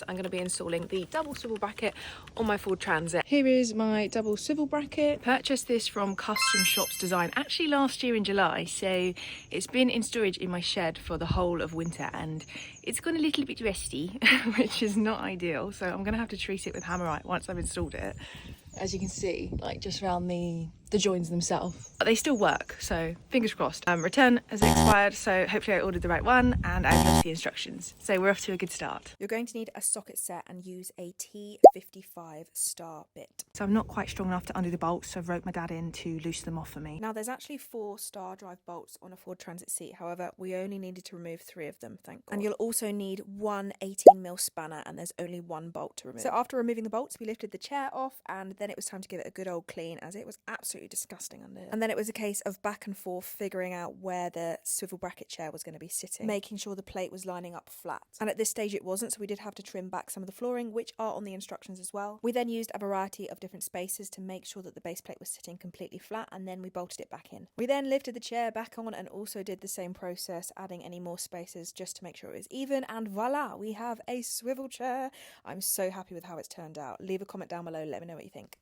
I'm going to be installing the double swivel bracket on my Ford Transit. Here is my double swivel bracket. Purchased this from Custom Shops Design actually last year in July, so it's been in storage in my shed for the whole of winter and it's gone a little bit rusty, which is not ideal, so I'm going to have to treat it with Hammerite once I've installed it. As you can see, like just around the joins themselves. But they still work, so fingers crossed. Return has expired, so hopefully I ordered the right one and I've looked at the instructions. So we're off to a good start. You're going to need a socket set and use a T55 star bit. So I'm not quite strong enough to undo the bolts, so I've roped my dad in to loosen them off for me. Now there's actually 4 star drive bolts on a Ford Transit seat, however we only needed to remove 3 of them, thank God. And you'll also need one 18mm spanner and there's only 1 bolt to remove. So after removing the bolts we lifted the chair off and then it was time to give it a good old clean as it was absolutely disgusting under it. And then it was a case of back and forth figuring out where the swivel bracket chair was going to be sitting, making sure the plate was lining up flat. And at this stage it wasn't, so we did have to trim back some of the flooring, which are on the instructions as well. We then used a variety of different spaces to make sure that the base plate was sitting completely flat, and then we bolted it back in. We then lifted the chair back on and also did the same process, adding any more spaces just to make sure it was even, and voila, we have a swivel chair. I'm so happy with how it's turned out. Leave a comment down below, let me know what you think.